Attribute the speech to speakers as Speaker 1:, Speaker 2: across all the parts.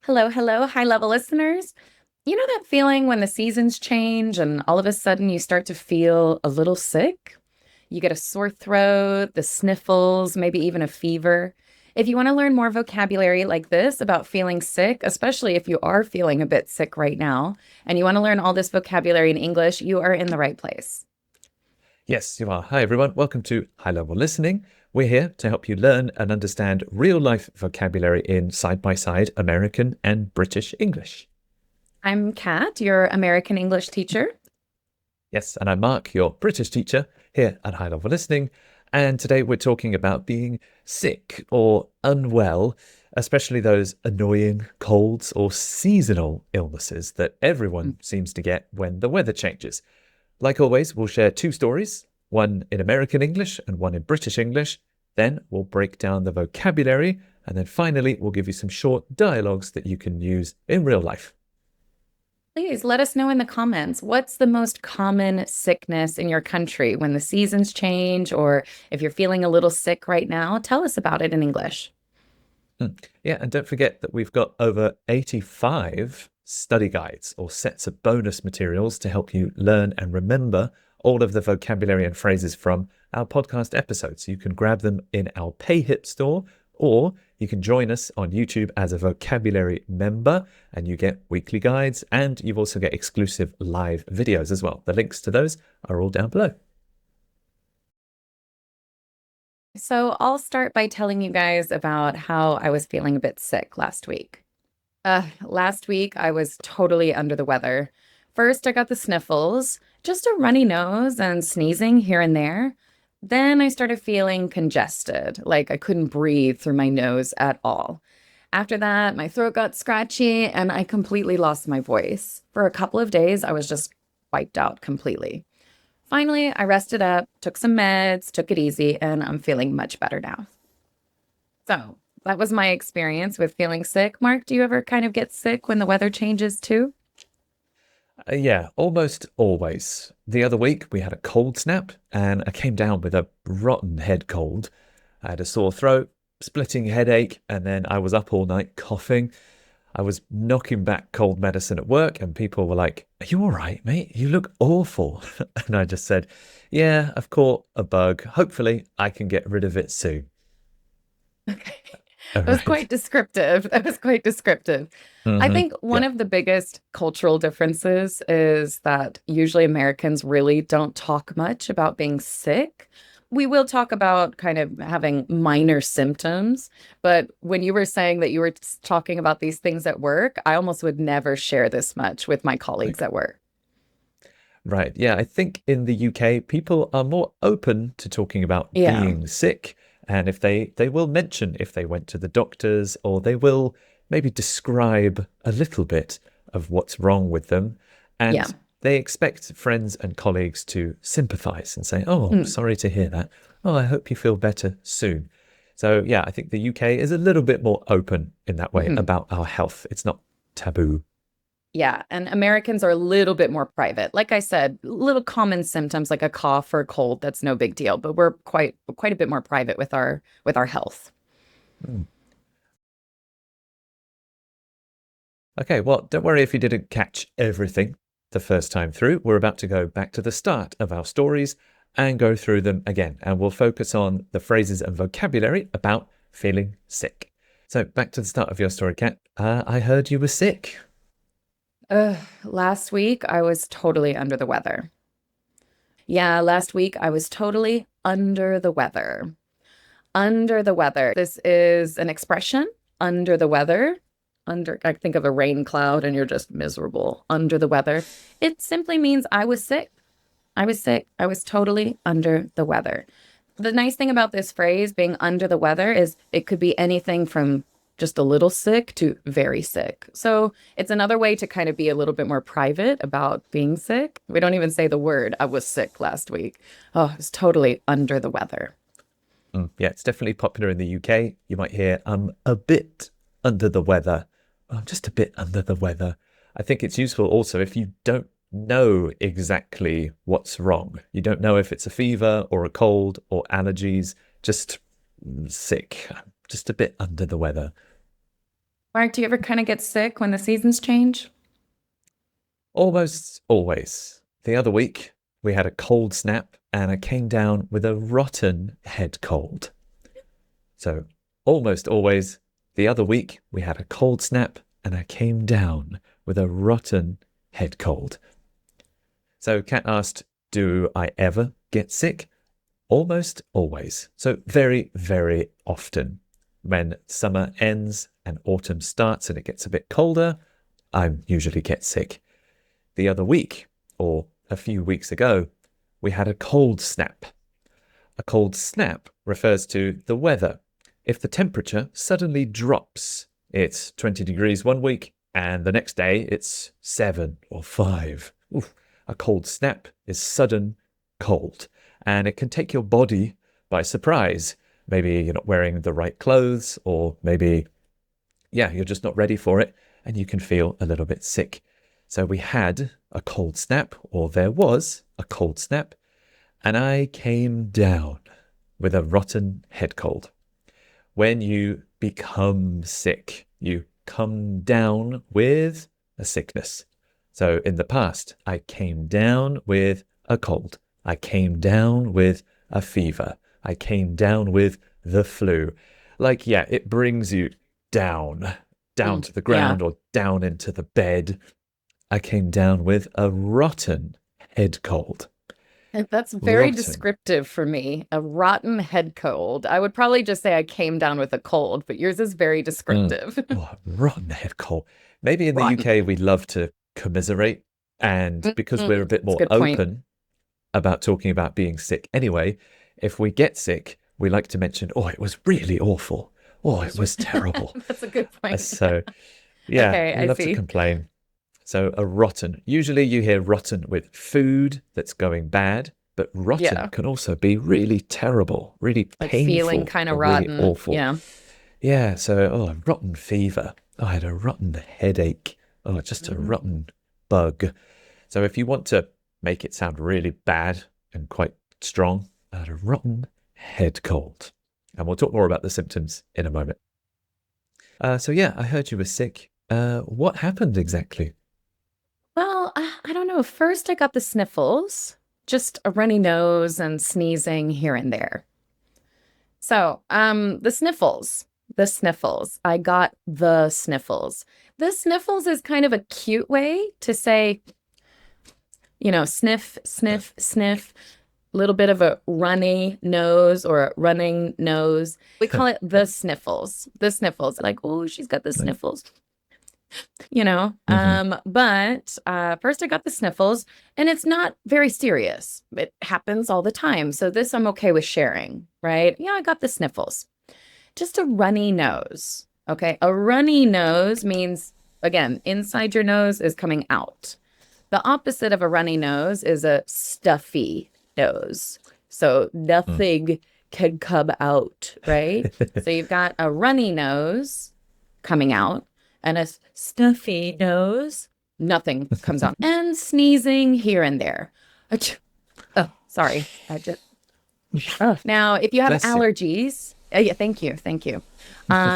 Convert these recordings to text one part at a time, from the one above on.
Speaker 1: Hello, hello, high level listeners. You know that feeling when the seasons change and all of a sudden you start to feel a little sick? You get a sore throat, the sniffles, maybe even a fever. If you want to learn more vocabulary like this about feeling sick, especially if you are feeling a bit sick right now, and you want to learn all this vocabulary in English, you are in the right place.
Speaker 2: Yes, you are. Hi, everyone. Welcome to High Level Listening. We're here to help you learn and understand real life vocabulary in side by side American and British English.
Speaker 1: I'm Kat, your American English teacher.
Speaker 2: Yes, and I'm Mark, your British teacher here at High Level Listening. And today we're talking about being sick or unwell, especially those annoying colds or seasonal illnesses that everyone seems to get when the weather changes. Like always, we'll share two stories, one in American English and one in British English. Then we'll break down the vocabulary. And then finally, we'll give you some short dialogues that you can use in real life.
Speaker 1: Please let us know in the comments what's the most common sickness in your country when the seasons change, or if you're feeling a little sick right now, tell us about it in English.
Speaker 2: Yeah, and don't forget that we've got over 85 study guides or sets of bonus materials to help you learn and remember all of the vocabulary and phrases from our podcast episodes. You can grab them in our PayHip store, or you can join us on YouTube as a vocabulary member and you get weekly guides, and you also get exclusive live videos as well. The links to those are all down below.
Speaker 1: So I'll start by telling you guys about how I was feeling a bit sick last week. Last week I was totally under the weather. First, I got the sniffles, just a runny nose and sneezing here and there. Then I started feeling congested, like I couldn't breathe through my nose at all. After that, my throat got scratchy and I completely lost my voice. For a couple of days, I was just wiped out completely. Finally, I rested up, took some meds, took it easy, and I'm feeling much better now. So that was my experience with feeling sick. Mark, do you ever kind of get sick when the weather changes too?
Speaker 2: Yeah, almost always. The other week we had a cold snap and I came down with a rotten head cold. I had a sore throat, splitting headache, and then I was up all night coughing. I was knocking back cold medicine at work and people were like, "Are you all right, mate? You look awful." And I just said, "Yeah, I've caught a bug. Hopefully I can get rid of it soon."
Speaker 1: Okay.
Speaker 2: All
Speaker 1: That was
Speaker 2: right.
Speaker 1: quite descriptive. That was quite descriptive. I think one
Speaker 2: Yeah.
Speaker 1: of the biggest cultural differences is that usually Americans really don't talk much about being sick. We will talk about kind of having minor symptoms, but when you were saying that you were talking about these things at work, I almost would never share this much with my colleagues at work.
Speaker 2: Right. Yeah, I think in the UK, people are more open to talking about
Speaker 1: Yeah.
Speaker 2: being sick. And if they will mention if they went to the doctors, or they will maybe describe a little bit of what's wrong with them.
Speaker 1: Yeah.
Speaker 2: And they expect friends and colleagues to sympathize and say, "Oh, I'm
Speaker 1: Mm,
Speaker 2: sorry to hear that. Oh, I hope you feel better soon." So yeah, I think the UK is a little bit more open in that way
Speaker 1: mhm.
Speaker 2: about our health. It's not taboo.
Speaker 1: Yeah, and Americans are a little bit more private. Like I said, little common symptoms like a cough or a cold, that's no big deal, but we're quite a bit more private with our health.
Speaker 2: Mm. Okay, well, don't worry if you didn't catch everything the first time through. We're about to go back to the start of our stories and go through them again. And we'll focus on the phrases and vocabulary about feeling sick. So, back to the start of your story, Kat. I heard you were sick.
Speaker 1: Last week I was totally under the weather. Yeah, last week I was totally under the weather. Under the weather. This is an expression, under the weather. I think of a rain cloud and you're just miserable. Under the weather. It simply means I was sick. I was sick. I was totally under the weather. The nice thing about this phrase, being under the weather, is it could be anything from just a little sick to very sick. So it's another way to kind of be a little bit more private about being sick. We don't even say the word, I was sick last week. Oh, I was totally under the weather.
Speaker 2: Yeah, it's definitely popular in the UK. You might hear, "I'm a bit under the weather." "I'm just a bit under the weather." I think it's useful also if you don't know exactly what's wrong. You don't know if it's a fever or a cold or allergies, just sick. "I'm just a bit under the weather."
Speaker 1: Mark, do you ever kind of get sick when the seasons change?
Speaker 2: Almost always. The other week, we had a cold snap and I came down with a rotten head cold. So, almost always, the other week, we had a cold snap and I came down with a rotten head cold. So, Kat asked, do I ever get sick? Almost always. So, very, very often. When summer ends and autumn starts and it gets a bit colder, I usually get sick. The other week, or a few weeks ago, we had a cold snap. A cold snap refers to the weather. If the temperature suddenly drops, it's 20 degrees one week, and the next day it's 7 or 5. Oof. A cold snap is sudden cold, and it can take your body by surprise. Maybe you're not wearing the right clothes, or maybe, you're just not ready for it, and you can feel a little bit sick. So we had a cold snap, or there was a cold snap, and I came down with a rotten head cold. When you become sick, you come down with a sickness. So in the past, I came down with a cold. I came down with a fever. I came down with the flu. It brings you down to the
Speaker 1: Yeah,
Speaker 2: ground or down into the bed. I came down with a rotten head cold.
Speaker 1: that's very
Speaker 2: Rotten.
Speaker 1: descriptive for me. A rotten head cold. I would probably just say I came down with a cold, but yours is very
Speaker 2: Mm.
Speaker 1: descriptive.
Speaker 2: Oh, rotten head cold. Maybe in the
Speaker 1: Rotten.
Speaker 2: UK, we love to commiserate. And because we're a bit
Speaker 1: That's a
Speaker 2: more
Speaker 1: good point.
Speaker 2: open about talking about being sick anyway, if we get sick, we like to mention, oh, it was really awful. Oh, it was terrible.
Speaker 1: That's a good point.
Speaker 2: So, yeah,
Speaker 1: Okay,
Speaker 2: we
Speaker 1: I
Speaker 2: love to
Speaker 1: see.
Speaker 2: complain. So, a rotten. Usually you hear rotten with food that's going bad, but rotten
Speaker 1: Yeah,
Speaker 2: can also be really terrible, really
Speaker 1: like feeling
Speaker 2: painful,
Speaker 1: kind of
Speaker 2: or really
Speaker 1: rotten.
Speaker 2: awful.
Speaker 1: Yeah.
Speaker 2: Yeah, so, a rotten fever. Oh, I had a rotten headache. Oh, just a
Speaker 1: Mm.
Speaker 2: rotten bug. So, if you want to make it sound really bad and quite strong, I had a rotten head cold. And we'll talk more about the symptoms in a moment. I heard you were sick. What happened exactly?
Speaker 1: Well, I don't know. First, I got the sniffles, just a runny nose and sneezing here and there. So, the sniffles. I got the sniffles. The sniffles is kind of a cute way to say, sniff, sniff, sniff, little bit of a runny nose or a running nose. We call it the sniffles. The sniffles. Like, oh, she's got the
Speaker 2: Like,
Speaker 1: sniffles.
Speaker 2: hmm
Speaker 1: But first I got the sniffles, and it's not very serious. It happens all the time. So this I'm okay with sharing, right? Yeah, I got the sniffles. Just a runny nose. Okay. A runny nose means, again, inside your nose is coming out. The opposite of a runny nose is a stuffy nose. So nothing can come out, right? So you've got a runny nose coming out and a stuffy nose, nothing comes out. And sneezing here and there. Achoo. Oh, sorry. Now, if you have
Speaker 2: Bless you.
Speaker 1: allergies, yeah, thank you, thank you.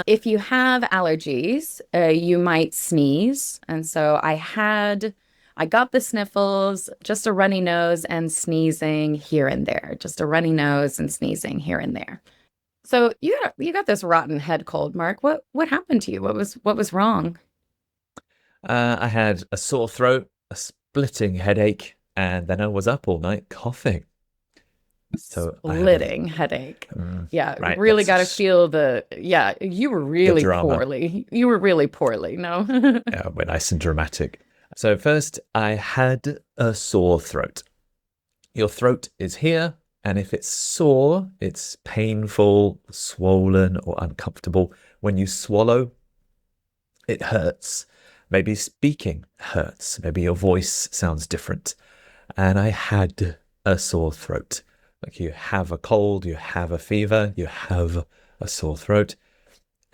Speaker 1: If you have allergies, you might sneeze, and so I got the sniffles, just a runny nose and sneezing here and there, just a runny nose and sneezing here and there. So you got this rotten head cold, Mark. What happened to you? What was wrong?
Speaker 2: I had a sore throat, a splitting headache, and then I was up all night coughing. So I had a
Speaker 1: Splitting headache. Yeah,
Speaker 2: right.
Speaker 1: really got to feel yeah, you were
Speaker 2: The
Speaker 1: really
Speaker 2: drama.
Speaker 1: poorly. You were really poorly, no?
Speaker 2: Yeah, we're nice and dramatic. So first, I had a sore throat. Your throat is here, and if it's sore, it's painful, swollen, or uncomfortable. When you swallow, it hurts. Maybe speaking hurts. Maybe your voice sounds different. And I had a sore throat. Like you have a cold, you have a fever, you have a sore throat.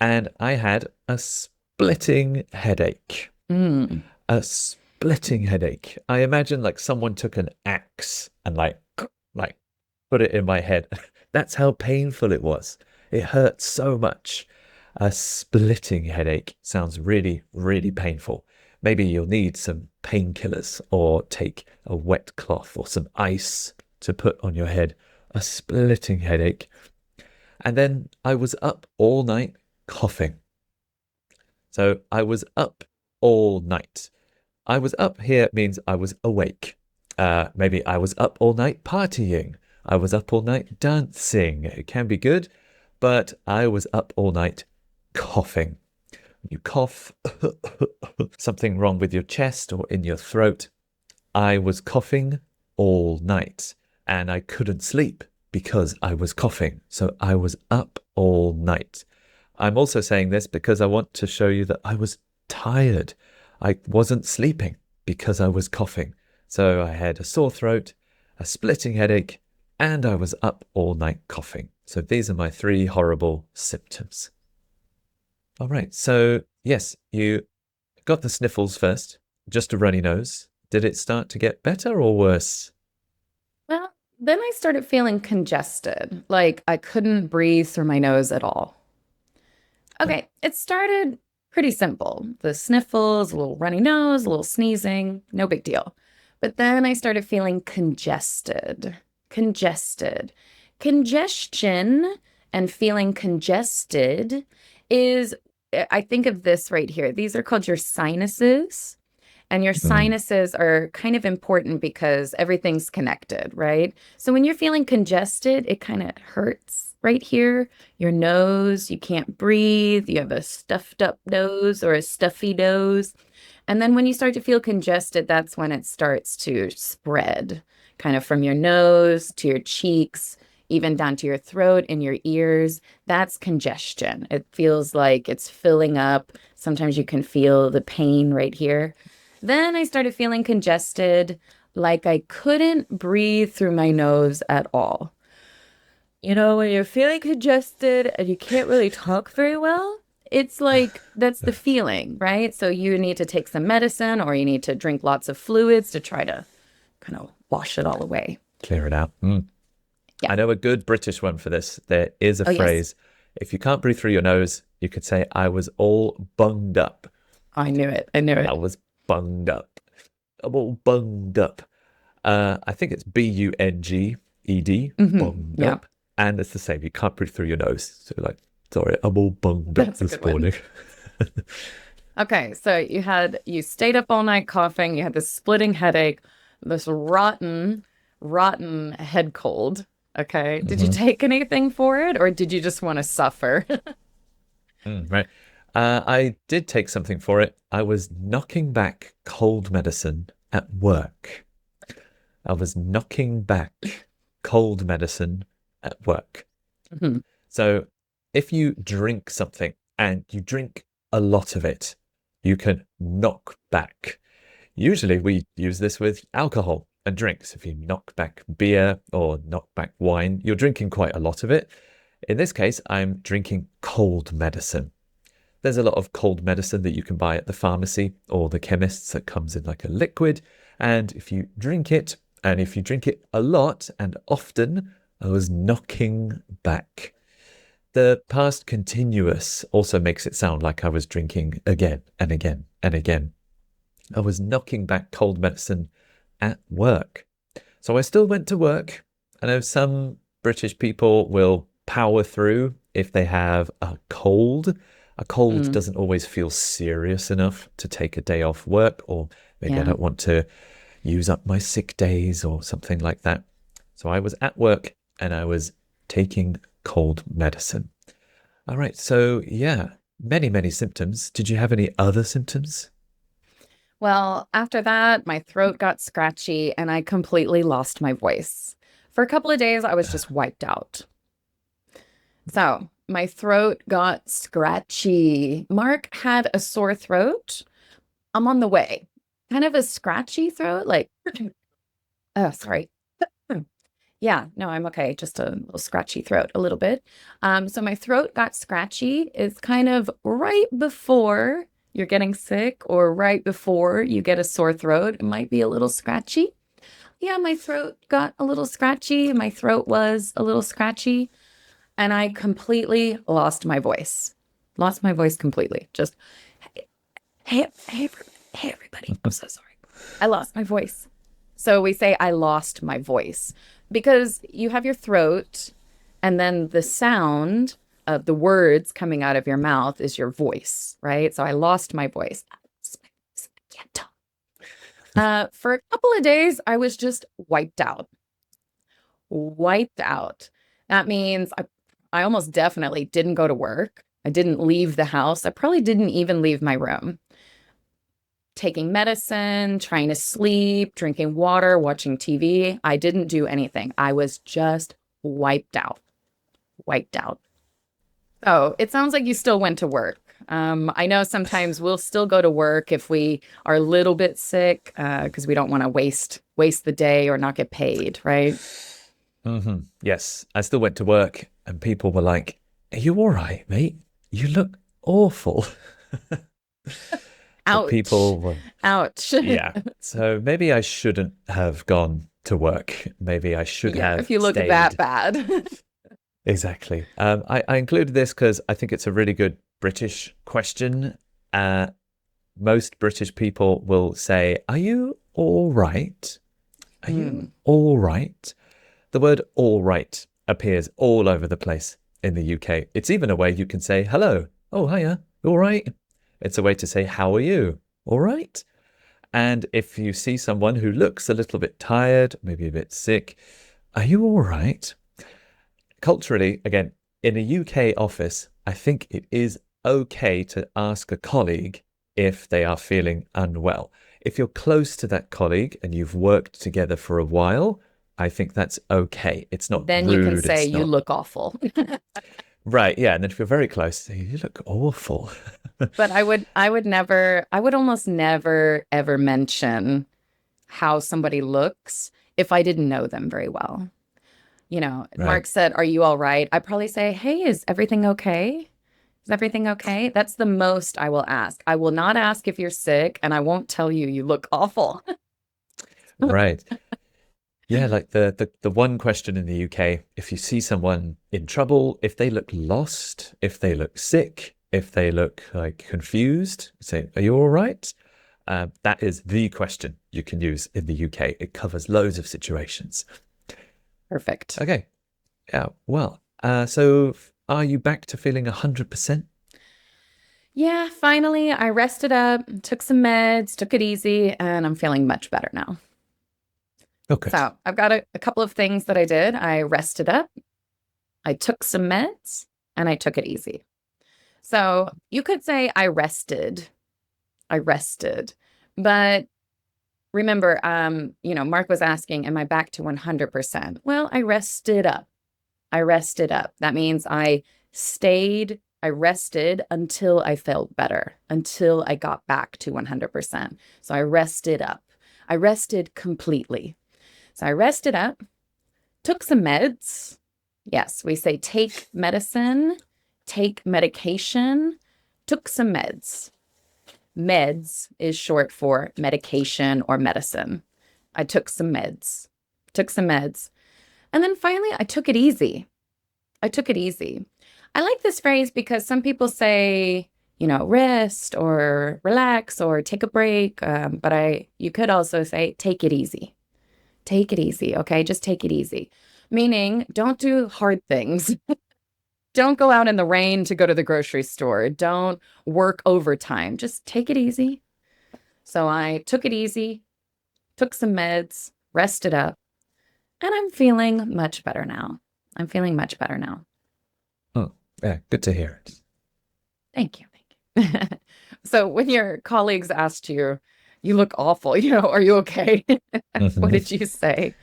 Speaker 2: And I had a splitting headache.
Speaker 1: Mm.
Speaker 2: A splitting headache. I imagine like someone took an axe and like put it in my head. That's how painful it was. It hurt so much. A splitting headache sounds really, really painful. Maybe you'll need some painkillers or take a wet cloth or some ice to put on your head. A splitting headache. And then I was up all night coughing. So I was up all night. I was up here means I was awake. Maybe I was up all night partying. I was up all night dancing. It can be good, but I was up all night coughing. You cough, something wrong with your chest or in your throat. I was coughing all night and I couldn't sleep because I was coughing. So I was up all night. I'm also saying this because I want to show you that I was tired. I wasn't sleeping because I was coughing. So I had a sore throat, a splitting headache, and I was up all night coughing. So these are my three horrible symptoms. All right. So yes, you got the sniffles first, just a runny nose. Did it start to get better or worse?
Speaker 1: Well, then I started feeling congested, like I couldn't breathe through my nose at all.
Speaker 2: Right.
Speaker 1: Okay, it started pretty simple. The sniffles, a little runny nose, a little sneezing, no big deal. But then I started feeling congested. Congested. Congestion and feeling congested is, I think of this right here. These are called your sinuses. And your
Speaker 2: Mm,
Speaker 1: sinuses are kind of important because everything's connected, right? So when you're feeling congested, it kind of hurts right here. Your nose, you can't breathe. You have a stuffed up nose or a stuffy nose. And then when you start to feel congested, that's when it starts to spread kind of from your nose to your cheeks, even down to your throat and your ears. That's congestion. It feels like it's filling up. Sometimes you can feel the pain right here. Then I started feeling congested, like I couldn't breathe through my nose at all. You know, when you're feeling congested and you can't really talk very well, it's like that's the feeling, right? So you need to take some medicine or you need to drink lots of fluids to try to kind of wash it all away.
Speaker 2: clear it out. Mm.
Speaker 1: Yeah.
Speaker 2: I know a good British one for this. There is a
Speaker 1: Oh, yes.
Speaker 2: phrase. If you can't breathe through your nose, you could say, I was all bunged up.
Speaker 1: I knew it. I knew
Speaker 2: I
Speaker 1: it.
Speaker 2: was bunged up. I'm all bunged up. I think it's Bunged, bunged
Speaker 1: Yeah.
Speaker 2: up. And it's the same. You can't breathe through your nose. So, like, sorry, I'm all bunged up
Speaker 1: That's a
Speaker 2: this
Speaker 1: good one.
Speaker 2: morning.
Speaker 1: Okay, so you stayed up all night coughing, you had this splitting headache, this rotten head cold. Okay. Did you
Speaker 2: Hmm.
Speaker 1: take anything for it or did you just want to suffer?
Speaker 2: Right. I did take something for it. I was knocking back cold medicine at work. I was knocking back cold medicine at work.
Speaker 1: Mhm.
Speaker 2: So if you drink something and you drink a lot of it, you can knock back. Usually we use this with alcohol and drinks. If you knock back beer or knock back wine, you're drinking quite a lot of it. In this case, I'm drinking cold medicine. There's a lot of cold medicine that you can buy at the pharmacy or the chemists that comes in like a liquid. And if you drink it, and if you drink it a lot and often, I was knocking back. The past continuous also makes it sound like I was drinking again and again and again. I was knocking back cold medicine at work. So I still went to work. I know some British people will power through if they have a cold. A cold
Speaker 1: Mm,
Speaker 2: doesn't always feel serious enough to take a day off work, or maybe I
Speaker 1: yeah.
Speaker 2: don't want to use up my sick days or something like that. So I was at work and I was taking cold medicine. All right. So, yeah, many, many symptoms. Did you have any other symptoms?
Speaker 1: Well, after that, my throat got scratchy and I completely lost my voice. For a couple of days, I was just wiped out. So my throat got scratchy. Mark had a sore throat. I'm on the way. Kind of a scratchy throat, like, oh, sorry. Yeah, no, I'm okay. Just a little scratchy throat, a little bit. So my throat got scratchy is kind of right before you're getting sick or right before you get a sore throat. It might be a little scratchy. Yeah, my throat got a little scratchy. My throat was a little scratchy, and I completely lost my voice. Lost my voice completely. Just, hey, hey, hey, everybody. I'm so sorry. I lost my voice. So we say, I lost my voice because you have your throat, and then the sound of the words coming out of your mouth is your voice, right? So I lost my voice. I can't talk. For a couple of days, I was just wiped out. Wiped out. That means I almost definitely didn't go to work. I didn't leave the house. I probably didn't even leave my room. Taking medicine, trying to sleep, drinking water, watching TV. I didn't do anything. I was just wiped out. Wiped out. So it sounds like you still went to work. I know sometimes we'll still go to work if we are a little bit sick because we don't want to waste the day or not get paid, right?
Speaker 2: Yes, I still went to work and people were like, "Are you all right, mate? You look awful." But
Speaker 1: Ouch.
Speaker 2: people were,
Speaker 1: Ouch.
Speaker 2: yeah. So maybe I shouldn't have gone to work. Maybe I should
Speaker 1: Yeah, if
Speaker 2: have
Speaker 1: you look that
Speaker 2: stayed.
Speaker 1: bad.
Speaker 2: Exactly. I included this because I think it's a really good British question. Uh, Most British people will say, "Are you all right? Are you
Speaker 1: Mm.
Speaker 2: all right?" The word all right appears all over the place in the UK. It's even a way you can say hello. Oh, hiya. All right. It's a way to say, how are you? All right. And if you see someone who looks a little bit tired, maybe a bit sick, are you all right? Culturally, again, in a UK office, I think it is okay to ask a colleague if they are feeling unwell. If you're close to that colleague and you've worked together for a while, I think that's okay. It's not
Speaker 1: Then you can
Speaker 2: rude.
Speaker 1: say
Speaker 2: It's
Speaker 1: you
Speaker 2: not
Speaker 1: look awful.
Speaker 2: right. Yeah. And then if you're very close, you look awful.
Speaker 1: But I would almost never ever mention how somebody looks if I didn't know them very well.
Speaker 2: Right.
Speaker 1: Mark said, "Are you all right?" I probably say, "Hey, is everything okay? Is everything okay?" That's the most I will ask. I will not ask if you're sick, and I won't tell you you look awful.
Speaker 2: Right. Yeah, like the one question in the UK, if you see someone in trouble, if they look lost, if they look sick, if they look like confused, say, "Are you all right?" That is the question you can use in the UK. It covers loads of situations.
Speaker 1: Perfect.
Speaker 2: Okay. Yeah. Well, so are you back to feeling 100%?
Speaker 1: Yeah, finally, I rested up, took some meds, took it easy, and I'm feeling much better now.
Speaker 2: Oh, good.
Speaker 1: So I've got a couple of things that I did. I rested up, I took some meds, and I took it easy. So you could say I rested, but remember, Mark was asking, am I back to 100%? Well, I rested up. I rested up. That means I rested until I felt better, until I got back to 100%. So I rested up. I rested completely. So I rested up, took some meds. Yes, we say take medicine, take medication, took some meds. Meds is short for medication or medicine. I took some meds, took some meds. And then finally, I took it easy. I took it easy. I like this phrase because some people say, rest or relax or take a break. But you could also say, take it easy. Take it easy. Okay. Just take it easy. Meaning, don't do hard things. Don't go out in the rain to go to the grocery store. Don't work overtime. Just take it easy. So I took it easy, took some meds, rested up, and I'm feeling much better now. I'm feeling much better now.
Speaker 2: Oh, yeah, good to hear it.
Speaker 1: Thank you. Thank you. So when your colleagues asked you, you look awful, are you okay? What
Speaker 2: Mhm.
Speaker 1: did you say?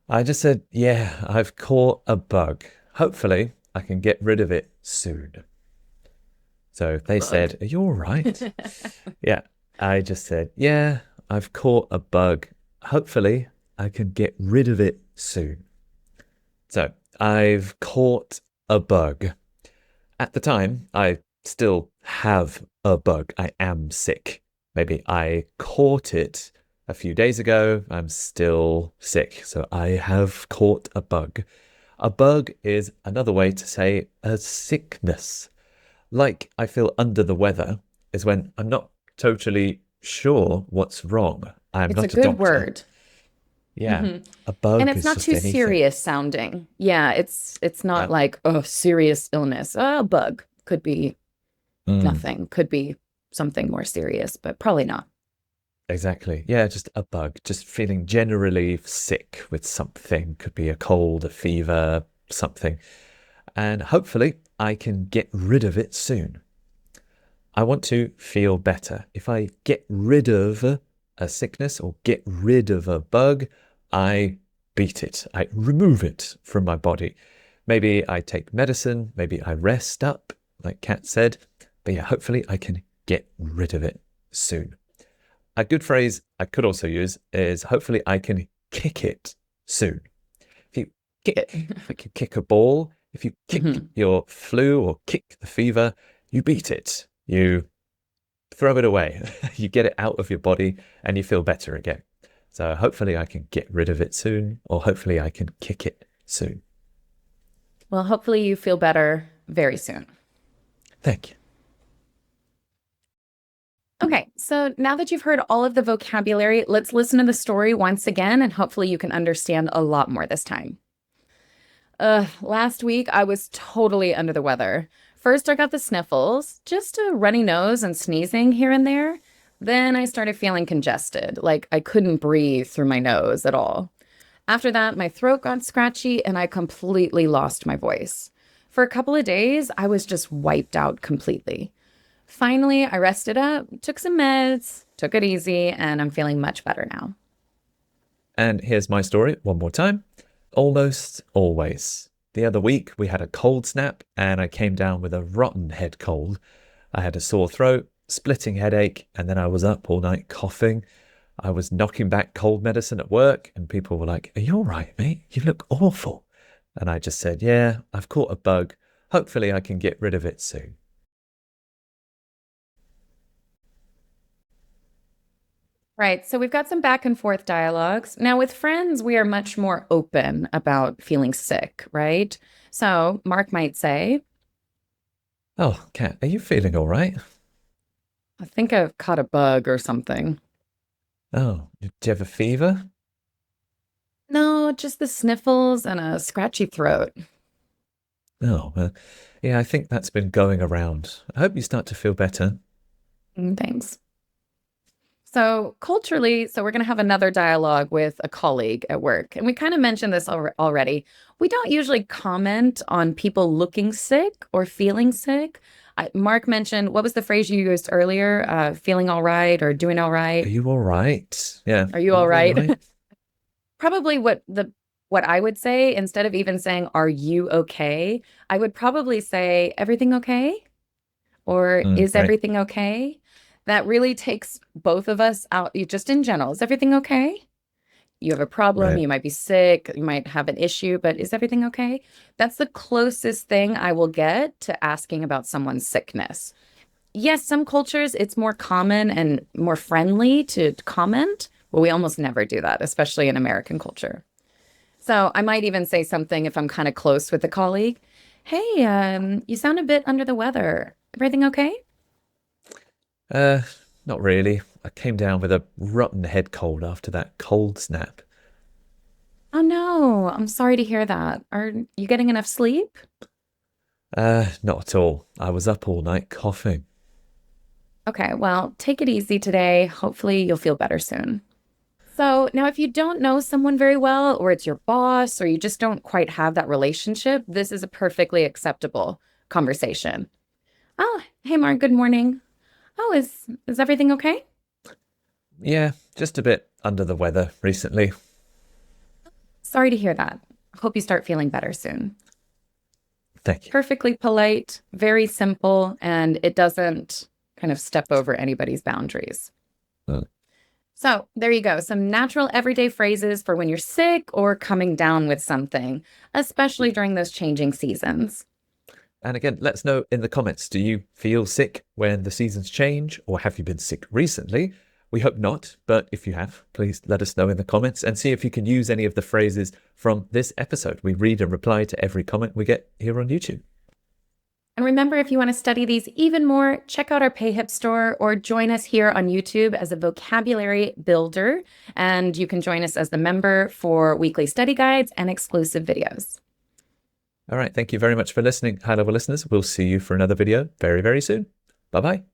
Speaker 2: I just said, yeah, I've caught a bug. Hopefully, I can get rid of it soon. So they
Speaker 1: Bug.
Speaker 2: said, "Are you all right?" Yeah, I just said, "Yeah, I've caught a bug. Hopefully, I can get rid of it soon." So I've caught a bug. At the time, I still have a bug. I am sick. Maybe I caught it a few days ago. I'm still sick. So I have caught a bug. A bug is another way to say a sickness. Like I feel under the weather is when I'm not totally sure what's wrong. I'm
Speaker 1: It's a
Speaker 2: not a
Speaker 1: good
Speaker 2: doctor.
Speaker 1: word.
Speaker 2: Yeah,
Speaker 1: Hmm.
Speaker 2: a
Speaker 1: And
Speaker 2: bug
Speaker 1: it's
Speaker 2: is
Speaker 1: not
Speaker 2: just
Speaker 1: too
Speaker 2: anything.
Speaker 1: serious sounding. Yeah, it's not
Speaker 2: Yeah.
Speaker 1: like, oh, serious illness. A bug could be
Speaker 2: Mm,
Speaker 1: nothing, could be something more serious, but probably not.
Speaker 2: exactly. Yeah, just a bug. Just feeling generally sick with something. Could be a cold, a fever, something. And hopefully I can get rid of it soon. I want to feel better. If I get rid of a sickness or get rid of a bug, I beat it. I remove it from my body. Maybe I take medicine. Maybe I rest up, like Kat said. But yeah, hopefully I can get rid of it soon. A good phrase I could also use is hopefully I can kick it soon. If you kick, like you kick a ball, if you kick
Speaker 1: Mhm.
Speaker 2: your flu or kick the fever, you beat it. You throw it away. You get it out of your body and you feel better again. So hopefully I can get rid of it soon, or hopefully I can kick it soon.
Speaker 1: Well, hopefully you feel better very soon.
Speaker 2: Thank you.
Speaker 1: Okay, so now that you've heard all of the vocabulary, let's listen to the story once again, and hopefully you can understand a lot more this time. Last week I was totally under the weather. First, I got the sniffles, just a runny nose and sneezing here and there. Then I started feeling congested, like I couldn't breathe through my nose at all. After that, my throat got scratchy and I completely lost my voice. For a couple of days, I was just wiped out completely. Finally, I rested up, took some meds, took it easy, and I'm feeling much better now.
Speaker 2: And here's my story one more time. Almost always. The other week we had a cold snap and I came down with a rotten head cold. I had a sore throat, splitting headache, and then I was up all night coughing. I was knocking back cold medicine at work, and people were like, "Are you all right, mate? You look awful." And I just said, "Yeah, I've caught a bug. Hopefully, I can get rid of it soon."
Speaker 1: Right, so we've got some back and forth dialogues. Now, with friends, we are much more open about feeling sick, right? So, Mark might say,
Speaker 2: Oh, Kat, are you feeling all right?
Speaker 1: I think I've caught a bug or something.
Speaker 2: Oh, do you have a fever?
Speaker 1: No, just the sniffles and a scratchy throat.
Speaker 2: Oh, yeah, I think that's been going around. I hope you start to feel better.
Speaker 1: Thanks. So, culturally, so we're going to have another dialogue with a colleague at work. And we kind of mentioned this already. We don't usually comment on people looking sick or feeling sick. Mark mentioned, what was the phrase you used earlier? Feeling all right or doing all
Speaker 2: Are
Speaker 1: right?
Speaker 2: you all right? Yeah,
Speaker 1: Are you
Speaker 2: are
Speaker 1: all
Speaker 2: you all
Speaker 1: right?
Speaker 2: right?
Speaker 1: Probably what I would say, instead of even saying, are you okay? I would probably say, everything okay? Or is
Speaker 2: Right,
Speaker 1: everything okay? That really takes both of us out, just in general. Is everything okay? You have a problem,
Speaker 2: right.
Speaker 1: you might be sick, you might have an issue, but is everything okay? That's the closest thing I will get to asking about someone's sickness. Yes, some cultures it's more common and more friendly to comment, but we almost never do that, especially in American culture. So I might even say something if I'm kind of close with a colleague. Hey, you sound a bit under the weather. Everything okay?
Speaker 2: Uh, Not really. I came down with a rotten head cold after that cold snap.
Speaker 1: Oh no, I'm sorry to hear that. Are you getting enough sleep?
Speaker 2: Not at all. I was up all night coughing.
Speaker 1: Okay, well, take it easy today. Hopefully, you'll feel better soon. So, now if you don't know someone very well, or it's your boss, or you just don't quite have that relationship, this is a perfectly acceptable conversation. Oh, hey, Mark, good morning. Oh, is everything okay?
Speaker 2: Yeah, just a bit under the weather recently.
Speaker 1: Sorry to hear that. Hope you start feeling better soon.
Speaker 2: Thank you.
Speaker 1: Perfectly polite, very simple, and it doesn't kind of step over anybody's boundaries.
Speaker 2: Uh,
Speaker 1: So there you go. Some natural everyday phrases for when you're sick or coming down with something, especially during those changing seasons.
Speaker 2: And again, let us know in the comments. Do you feel sick when the seasons change, or have you been sick recently? We hope not, but if you have, please let us know in the comments and see if you can use any of the phrases from this episode. We read and reply to every comment we get here on YouTube.
Speaker 1: And remember, if you want to study these even more, check out our PayHip store or join us here on YouTube as a vocabulary builder. And you can join us as the member for weekly study guides and exclusive videos.
Speaker 2: All right. Thank you very much for listening, high level listeners. We'll see you for another video very, very soon. Bye bye.